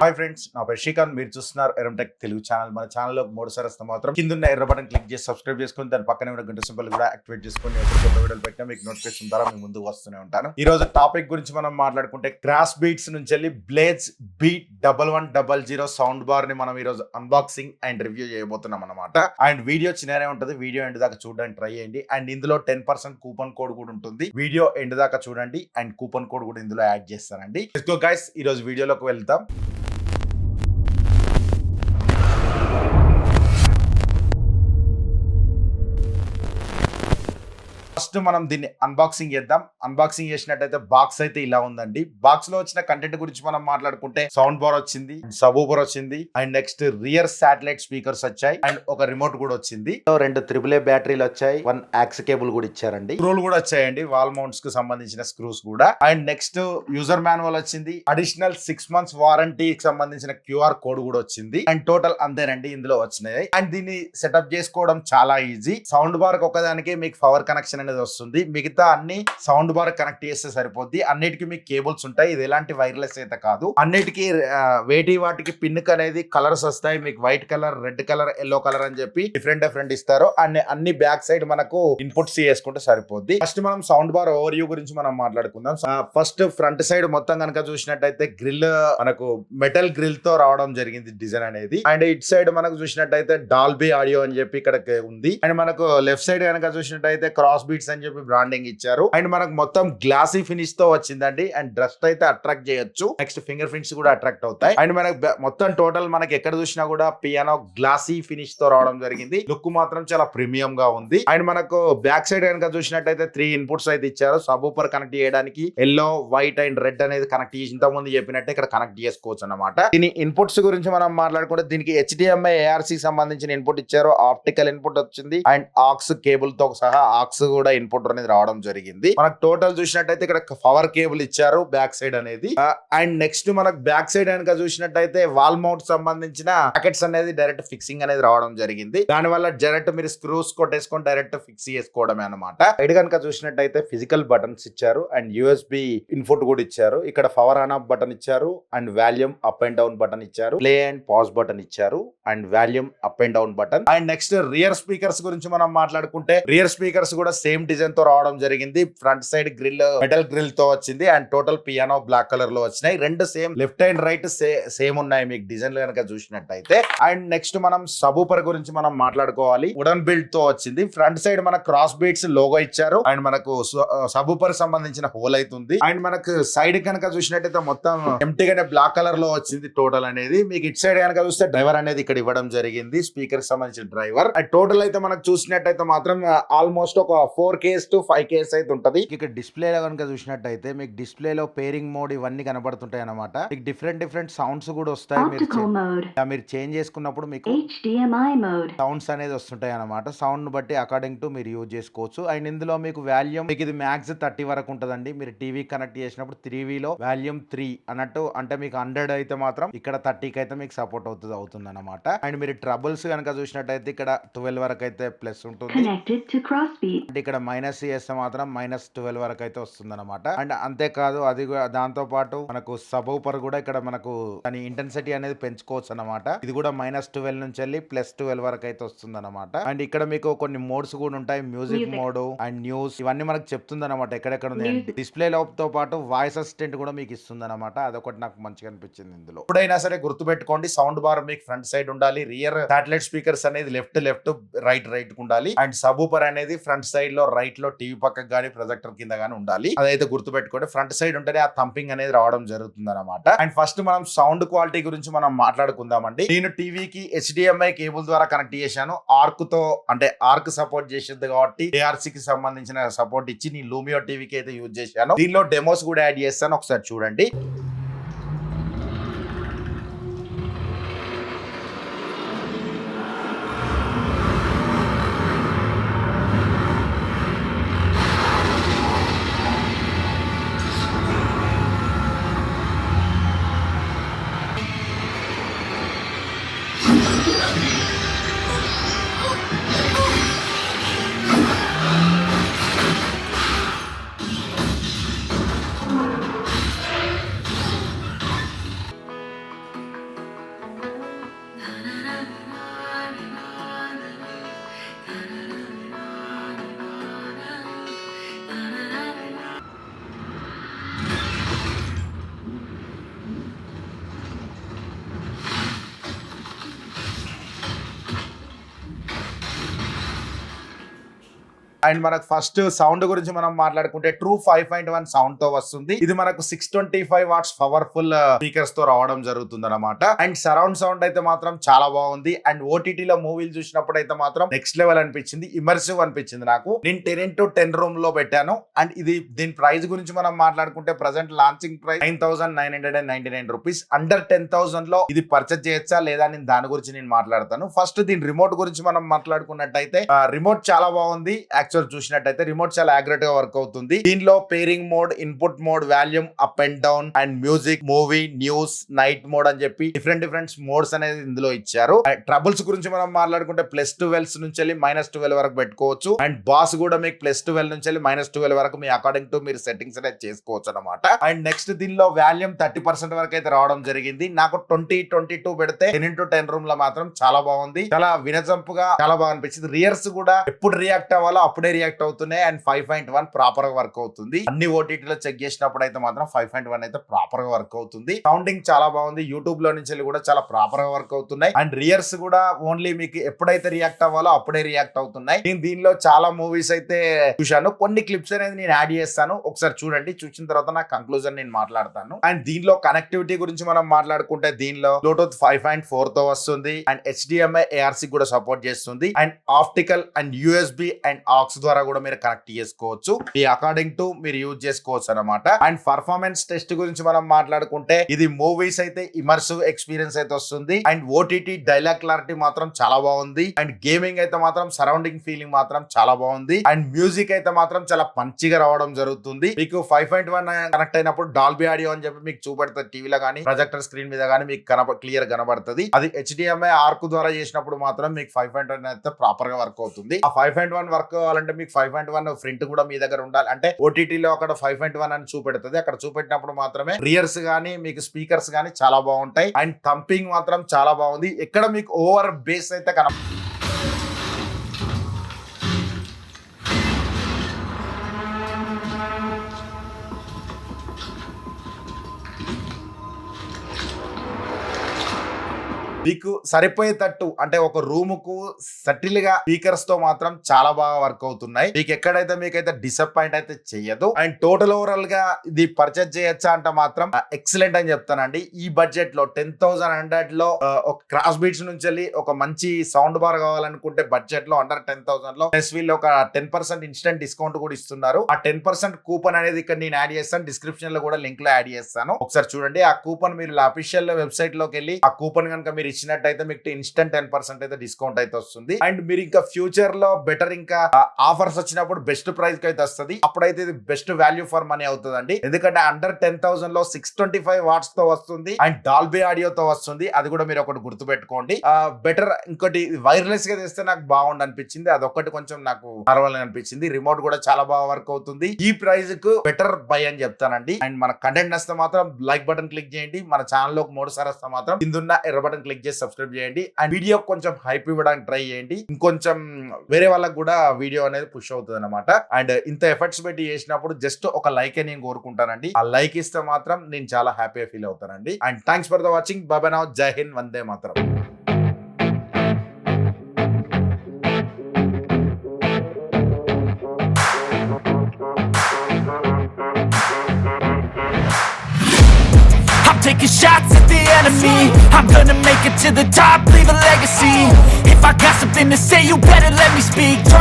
Hi friends, నా పేరు శ్రీకాంత్. మీరు చూస్తున్నారు ఎరంటెక్ తెలుగు ఛానల్. మన ఛానల్లో మూడుసారి వస్తే మాత్రం కింద ఉన్న ఎర్ర బటన్ క్లిక్ చేసి సబ్స్క్రైబ్ చేసుకుని దాని పక్కనే ఉన్న గంట సింబల్ కూడా యాక్టివేట్ చేసుకుని ఎప్పుడు కొత్త వీడియోలు పెట్టినా మీకు నోటిఫికేషన్ ద్వారా మీ ముందుకు వస్తూనే ఉంటాను. ఈ రోజు టాపిక్ గురించి మనం మాట్లాడుకుంటే క్రాస్ బీట్స్ నుంచి వెళ్ళి బ్లేడ్స్ బీట్ 1110 సౌండ్ బార్ ని మనం ఈ రోజు అన్బాక్సింగ్ అండ్ రివ్యూ చేయబోతున్నాం అనమాట. అండ్ వీడియో చిన్ననే ఉంటుంది, వీడియో ఎండ్ దాకా చూడడానికి ట్రై చేయండి. అండ్ ఇందులో 10% కూపన్ కోడ్ కూడా ఉంటుంది. వీడియో ఎండ్ దాకా చూడండి అండ్ కూపన్ కోడ్ కూడా ఇందులో యాడ్ చేస్తానండి. లెట్స్ గో గైస్, ఈ రోజు వీడియోలోకి వెళ్తాం. ఫస్ట్ మనం దీన్ని అన్బాక్సింగ్ చేద్దాం. అన్బాక్సింగ్ చేసినట్టయితే బాక్స్ అయితే ఇలా ఉందండి. బాక్స్ లో వచ్చిన కంటెంట్ గురించి మనం మాట్లాడుకుంటే సౌండ్ బార్ వచ్చింది, సబ్-వూఫర్ వచ్చింది, and next rear satellite speakers వచ్చాయి, అండ్ ఒక రిమోట్ కూడా వచ్చింది. 2 AAA బ్యాటరీలు వచ్చాయి, 1 యాక్స్ కేబుల్ కూడా ఇచ్చారండి. స్క్రూలు కూడా వచ్చాయండి, వాల్ మౌంట్స్ కు సంబంధించిన స్క్రూస్ కూడా. అండ్ నెక్స్ట్ యూజర్ మాన్యువల్ వచ్చింది, అడిషనల్ 6 months వారంటీకి సంబంధించిన QR కోడ్ కూడా వచ్చింది. అండ్ టోటల్ అంతేనండి ఇందులో వచ్చినాయి. అండ్ దీన్ని సెటప్ చేసుకోవడం చాలా ఈజీ. సౌండ్ బార్ ఒకదానికి మీకు పవర్ కనెక్షన్ అనేది వస్తుంది, మిగతా అన్ని సౌండ్ బార్ కనెక్ట్ చేస్తే సరిపోద్ది. అన్నిటికీ మీకు కేబుల్స్ ఉంటాయి, ఇది ఎలాంటి వైర్లెస్ అయితే కాదు. అన్నిటికీ వాటికి పిన్ అనేది కలర్స్ వస్తాయి, మీకు white colour, red colour, yellow colour అని చెప్పి డిఫరెంట్ ఇస్తారు. అన్ని బ్యాక్ సైడ్ మనకు ఇన్పుట్స్ చేసుకుంటే సరిపోద్ది. ఫస్ట్ మనం సౌండ్ బార్ ఓవర్ వ్యూ గురించి మనం మాట్లాడుకుందాం. ఫస్ట్ ఫ్రంట్ సైడ్ మొత్తం కనుక చూసినట్టయితే గ్రిల్ మనకు మెటల్ గ్రిల్ తో రావడం జరిగింది డిజైన్ అనేది. అండ్ ఇట్ సైడ్ మనకు చూసినట్టయితే డాల్బీ ఆడియో అని చెప్పి ఇక్కడ ఉంది. అండ్ మనకు లెఫ్ట్ సైడ్ కనుక చూసినట్టయితే క్రాస్ బీట్స్ అని చెప్పి బ్రాండింగ్ ఇచ్చారు. అండ్ మనకు మొత్తం గ్లాసీ ఫినిష్ తో వచ్చిందండి. అండ్ డస్ట్ అయితే అట్రాక్ట్ చేయొచ్చు, నెక్స్ట్ ఫింగర్ ప్రింట్స్ కూడా అట్రాక్ట్ అవుతాయి. అండ్ మనకు మొత్తం టోటల్ మనకి ఎక్కడ చూసినా కూడా పియానో గ్లాసీ ఫినిష్ తో రావడం జరిగింది. లుక్ మాత్రం చాలా ప్రీమియం గా ఉంది. అండ్ మనకు బ్యాక్ సైడ్ కనుక చూసినట్టయితే 3 ఇన్పుట్స్ అయితే ఇచ్చారు. సబ్-వూఫర్ కనెక్ట్ చేయడానికి ఎల్లో, వైట్ అండ్ రెడ్ అనేది కనెక్ట్ చేసి ఇంత ముందు చెప్పినట్టే ఇక్కడ కనెక్ట్ చేసుకోవచ్చు అనమాట. దీని ఇన్పుట్స్ గురించి మనం మాట్లాడుకుంటే దీనికి HDMI ARC సంబంధించిన ఇన్పుట్ ఇచ్చారు, ఆప్టికల్ ఇన్పుట్ వచ్చింది, అండ్ ఆక్స్ కేబుల్ తో సహా ఆక్స్ కూడా ఇన్పుట్ అనేది రావడం జరిగింది. మనకు టోటల్ చూసినట్టయితే ఇక్కడ పవర్ కేబుల్ ఇచ్చారు బ్యాక్ సైడ్ అనేది. అండ్ నెక్స్ట్ మనకు బ్యాక్ సైడ్ కనుక చూసినట్టయితే వాల్ మౌంట్ సంబంధించిన ప్యాకెట్స్ అనేది డైరెక్ట్ ఫిక్సింగ్ అనేది రావడం జరిగింది. దాని వల్ల డైరెక్ట్ మీరు స్క్రూస్ కొట్టేసుకొని డైరెక్ట్ ఫిక్స్ చేసుకోవడమే అనమాట. సైడ్ కనుక చూసినట్టయితే ఫిజికల్ బటన్స్ ఇచ్చారు అండ్ USB ఇన్పుట్ కూడా ఇచ్చారు. ఇక్కడ పవర్ ఆన్ ఆఫ్ బటన్ ఇచ్చారు, and volume up and down button ఇచ్చారు, ప్లే అండ్ పాజ్ బటన్ ఇచ్చారు, and volume up and down button. And next rear speakers గురించి మనం మాట్లాడుకుంటే రియర్ స్పీకర్స్ కూడా సేమ్ డిజైన్ తో రావడం జరిగింది. Front side grill metal grill తో వచ్చింది, and total piano black colour లో వచ్చినాయి. రెండు same left and right same ఉన్నాయి మీకు డిజైన్ కనుక చూసినట్టయితే. అండ్ నెక్స్ట్ మనం సబ్-వూఫర్ గురించి మనం మాట్లాడుకోవాలి. వుడెన్ బిల్డ్ తో వచ్చింది. ఫ్రంట్ సైడ్ మనకు క్రాస్ బీట్స్ లోగో ఇచ్చారు, అండ్ మనకు సబ్-వూఫర్ సంబంధించిన హోల్ అవుతుంది. అండ్ మనకు సైడ్ కనుక చూసినట్టయితే మొత్తం ఎంటీగానే బ్లాక్ కలర్ లో వచ్చింది టోటల్ అనేది. మీకు ఇట్ సైడ్ కనుక చూస్తే డ్రైవర్ అనేది ఇక్కడ ఇవ్వడం జరిగింది, స్పీకర్ సంబంధించిన డ్రైవర్. అండ్ టోటల్ అయితే మనకు చూసినట్టయితే మాత్రం ఆల్మోస్ట్ ఒక 4Ks to 5Ks అయితే ఉంటది. ఇక్కడ డిస్ప్లే లో కనుక చూసినట్టయితే మీకు డిస్ప్లే లో పేరింగ్ మోడ్ ఇవన్నీ కనబడుతుంటాయి అనమాట. మీకు డిఫరెంట్ సౌండ్స్ కూడా వస్తాయి. మీరు చేంజ్ చేసుకున్నప్పుడు మీకు HDMI మోడ్ సౌండ్స్ అనేది వస్తుంటాయి అనమాట. సౌండ్ బట్టి అకార్డింగ్ టు మీరు యూజ్ చేసుకోవచ్చు. అండ్ ఇందులో మీకు వాల్యూమ్ మీకు ఇది మ్యాక్స్ 30 వరకు ఉంటదండి. మీరు టీవీ కనెక్ట్ చేసినప్పుడు 3V లో వాల్యూమ్ 3 అన్నట్టు, అంటే మీకు 100 అయితే మాత్రం ఇక్కడ 30కి అయితే మీకు సపోర్ట్ అవుతుంది అనమాట. అండ్ మీరు ట్రబుల్స్ కనుక చూసినట్టయితే ఇక్కడ 12 వరకు అయితే ప్లస్ ఉంటుంది. ఇక్కడ మైనస్ చేస్తే మాత్రం -12 వరకు అయితే వస్తుంది అనమాట. అండ్ అంతేకాదు అది దాంతో పాటు మనకు సబ్-వూఫర్ కూడా ఇక్కడ మనకు దాని ఇంటెన్సిటీ అనేది పెంచుకోవచ్చు అనమాట. ఇది కూడా -12 నుంచి వెళ్ళి +12 వరకు అయితే వస్తుంది అనమాట. అండ్ ఇక్కడ మీకు కొన్ని మోడ్స్ కూడా ఉంటాయి, మ్యూజిక్ మోడ్ అండ్ న్యూస్, ఇవన్నీ మనకు చెప్తుంది అనమాట ఎక్కడెక్కడ ఉంది. డిస్ప్లే తో పాటు వాయిస్ అసిస్టెంట్ కూడా మీకు ఇస్తుంది అనమాట. అదొకటి నాకు మంచిగా అనిపించింది ఇందులో. ఎప్పుడైనా సరే గుర్తు పెట్టుకోండి, సౌండ్ బార్ మీకు ఫ్రంట్ సైడ్ ఉండాలి, రియర్ శాటిలైట్ స్పీకర్స్ అనేది లెఫ్ట్ రైట్ ఉండాలి, అండ్ సబ్-వూఫర్ అనేది ఫ్రంట్ సైడ్ లో రైట్ లో టీవీ పక్కకు గానీ ప్రొజెక్టర్ కింద గానీ ఉండాలి. అదైతే గుర్తు పెట్టుకోండి. ఫ్రంట్ సైడ్ ఉంటేనే ఆ థంపింగ్ అనేది రావడం జరుగుతుంది అనమాట. అండ్ ఫస్ట్ మనం సౌండ్ క్వాలిటీ గురించి మనం మాట్లాడుకుందామండి. నేను టీవీకి HDMI కేబుల్ ద్వారా కనెక్ట్ చేశాను. ఆర్క్ సపోర్ట్ చేసేది కాబట్టి ARC కి సంబంధించిన సపోర్ట్ ఇచ్చి నేను లూమియో టీవీకి అయితే యూజ్ చేశాను. దీనిలో డెమోస్ కూడా యాడ్ చేస్తాను, ఒకసారి చూడండి. అండ్ మనకు ఫస్ట్ సౌండ్ గురించి మనం మాట్లాడుకుంటే ట్రూ 5.1 సౌండ్ తో వస్తుంది. ఇది మనకు 625 వాట్స్ పవర్ఫుల్ స్పీకర్స్ తో రావడం జరుగుతుంది అనమాట. అండ్ సరౌండ్ సౌండ్ అయితే మాత్రం చాలా బాగుంది. అండ్ ఓటీటీలో మూవీలు చూసినప్పుడు అయితే మాత్రం నెక్స్ట్ లెవెల్ అనిపించింది, ఇమర్సివ్ అనిపించింది నాకు. నేను 10x10 రూమ్ లో పెట్టాను. అండ్ ఇది దీని ప్రైస్ గురించి మనం మాట్లాడుకుంటే present launching price 9,999 rupees. Under 10,000 లో ఇది పర్చేజ్ చేయొచ్చా లేదా నేను దాని గురించి నేను మాట్లాడతాను. ఫస్ట్ దీని రిమోట్ గురించి మనం మాట్లాడుకున్నట్టయితే రిమోట్ చాలా బాగుంది. యాక్చువల్ చూసినట్టయితే రిమోట్ చాలా యాక్యురేట్ గా వర్క్ అవుతుంది. దీనిలో pairing mode, input mode, volume up and down, and music, movie, news, night mode అని చెప్పి డిఫరెంట్ మోడ్స్ అనేది ఇందులో ఇచ్చారు. ట్రబుల్స్ గురించి మనం మాట్లాడుకుంటే +12 నుంచి -12 వరకు పెట్టుకోవచ్చు. అండ్ బాస్ కూడా మీకు +12 నుంచి -12 వరకు మీ అకార్డింగ్ టు మీరు సెట్టింగ్స్ అనేది చేసుకోవచ్చు అనమాట. అండ్ నెక్స్ట్ దీనిలో వాల్యూమ్ 30% వరకు అయితే రావడం జరిగింది. నాకు 20-22 పెడితే 10x10 రూమ్ లో మాత్రం చాలా బాగుంది. చాలా వినజంపుగా చాలా బాగా అనిపించింది. రియర్స్ కూడా ఎప్పుడు రియాక్ట్ అవ్వాలో అప్పుడే రియాక్ట్ అవుతున్నాయి. అండ్ 5.1 ప్రాపర్ గా వర్క్ అవుతుంది. అన్ని ఓటీటీలో చెక్ చేసినప్పుడు అయితే మాత్రం 5.1 అయితే ప్రాపర్ గా వర్క్ అవుతుంది. సౌండింగ్ చాలా బాగుంది. యూట్యూబ్ లో నుంచి కూడా చాలా ప్రాపర్ గా వర్క్ అవుతున్నాయి. అండ్ రియర్స్ కూడా ఓన్లీ మీకు ఎప్పుడైతే రియాక్ట్ అవ్వాలో అప్పుడే రియాక్ట్ అవుతున్నాయి. నేను దీనిలో చాలా మూవీస్ అయితే చూశాను. కొన్ని క్లిప్స్ అనేది నేను యాడ్ చేస్తాను, ఒకసారి చూడండి. చూసిన తర్వాత నా కంక్లూజన్ నేను మాట్లాడతాను. అండ్ దీనిలో కనెక్టివిటీ గురించి మనం మాట్లాడుకుంటే దీనిలో బ్లూటూత్ 5.4 తో వస్తుంది. అండ్ HDMI ARC కూడా సపోర్ట్ చేస్తుంది. And optical and USB and aux ద్వారా కూడా మీరు కనెక్ట్ చేసుకోవచ్చు. ఈ అకార్డింగ్ టు మీరు యూజ్ చేసుకోవచ్చు అనమాట. అండ్ పర్ఫార్మెన్స్ టెస్ట్ గురించి మనం మాట్లాడుకుంటే ఇది మూవీస్ అయితే ఇమర్సివ్ ఎక్స్పీరియన్స్ అయితే వస్తుంది. అండ్ OTT డైలాగ్ క్లారిటీ మాత్రం చాలా బాగుంది. అండ్ గేమింగ్ అయితే మాత్రం సరౌండింగ్ ఫీలింగ్ మాత్రం చాలా బాగుంది. అండ్ మ్యూజిక్ అయితే మాత్రం చాలా పంచిగా రావడం జరుగుతుంది. మీకు 5.1 కనెక్ట్ అయినప్పుడు డాల్బీ ఆడియో అని చెప్పి మీకు చూపెడుతుంది. టీవీలో కానీ ప్రొజెక్టర్ స్క్రీన్ మీద కానీ మీకు క్లియర్ కనబడుతుంది. అది HDMI ఆర్క్ ద్వారా చేసినప్పుడు మాత్రం మీకు 5.1 అయితే ప్రాపర్ గా వర్క్ అవుతుంది. ఆ 5.1 వర్క్ అవ్వాలంటే మీకు 5.1 ప్రింట్ కూడా మీ దగ్గర ఉండాలి. అంటే ఓటీటీలో అక్కడ 5.1 అని చూపెడుతుంది. అక్కడ చూపెట్టినప్పుడు మాత్రమే రియర్స్ గానీ మీకు స్పీకర్స్ గానీ చాలా బాగుంటాయి. అండ్ థంపింగ్ మాత్రం చాలా బాగుంది. ఎక్కడ మీకు ఓవర్ బేస్ అయితే మీకు సరిపోయేటట్టు అంటే ఒక రూమ్ కు సటిల్ గా స్పీకర్స్ తో మాత్రం చాలా బాగా వర్క్ అవుతున్నాయి. మీకు ఎక్కడైతే మీకైతే డిసప్పాయింట్ అయితే చెయ్యదు. అండ్ టోటల్ ఓవరాల్ గా ఇది పర్చేజ్ చేయొచ్చా అంటే మాత్రం ఎక్సలెంట్ అని చెప్తానండి. ఈ బడ్జెట్ లో 10,100 లో ఒక క్రాస్ బీట్స్ నుంచి ఒక మంచి సౌండ్ బార్ కావాలనుకుంటే బడ్జెట్ లో అండర్ 10,000 లో వీళ్ళు ఒక 10% ఇన్స్టెంట్ డిస్కౌంట్ కూడా ఇస్తున్నారు. ఆ 10% కూపన్ అనేది ఇక్కడ నేను యాడ్ చేస్తాను. డిస్క్రిప్షన్ లో కూడా లింక్ లో యాడ్ చేస్తాను. ఒకసారి చూడండి. ఆ కూపన్ మీరు అఫీషియల్ వెబ్సైట్ లోకి వెళ్ళి ఆ కూపన్ కనుక మీరు ఇచ్చినట్టయితే మీకు ఇన్స్టెంట్ 10% అయితే డిస్కౌంట్ అయితే వస్తుంది. అండ్ మీరు ఇంకా ఫ్యూచర్ లో బెటర్ ఇంకా ఆఫర్స్ వచ్చినప్పుడు బెస్ట్ ప్రైస్ కి అయితే వస్తుంది. అప్పుడైతే ఇది బెస్ట్ వాల్యూ ఫర్ మనీ అవుతుందండి. ఎందుకంటే అండర్ 10,000 లో 625 వాట్స్ తో వస్తుంది. అండ్ డాల్బీ ఆడియో తో వస్తుంది. అది కూడా మీరు ఒకటి గుర్తు పెట్టుకోండి. బెటర్ ఇంకోటి వైర్లెస్ గా తెస్తే నాకు బాగుండి అనిపించింది. అదొక్కటి కొంచెం నాకు పర్వాలేదు అనిపించింది. రిమోట్ కూడా చాలా బాగా వర్క్ అవుతుంది. ఈ ప్రైస్ కు బెటర్ బై అని చెప్తానండి. అండ్ మన కంటెంట్ నచ్చితే మాత్రం లైక్ బటన్ క్లిక్ చేయండి. మన ఛానల్ లోకి 3 సార్లు వస్తే మాత్రం కిందున్న ఎర్ర బటన్ క్లిక్ చేసి సబ్స్క్రైబ్ చేయండి. అండ్ వీడియో కొంచెం హైప్ ఇవ్వడానికి ట్రై చేయండి. ఇంకొంచెం వేరే వాళ్ళకి కూడా వీడియో అనేది పుష్ అవుతుంది అనమాట. అండ్ ఇంత ఎఫర్ట్స్ పెట్టి చేసినప్పుడు జస్ట్ ఒక లైక్ నేను కోరుకుంటానండి. ఆ లైక్ ఇస్తే మాత్రం నేను చాలా హ్యాపీగా ఫీల్ అవుతానండి. And thanks for the watching. Bye now. జై Hind. Vande Mataram. Taking shots at the enemy. I'm gonna make it to the top, leave a legacy. If I got something to say, you better let me speak.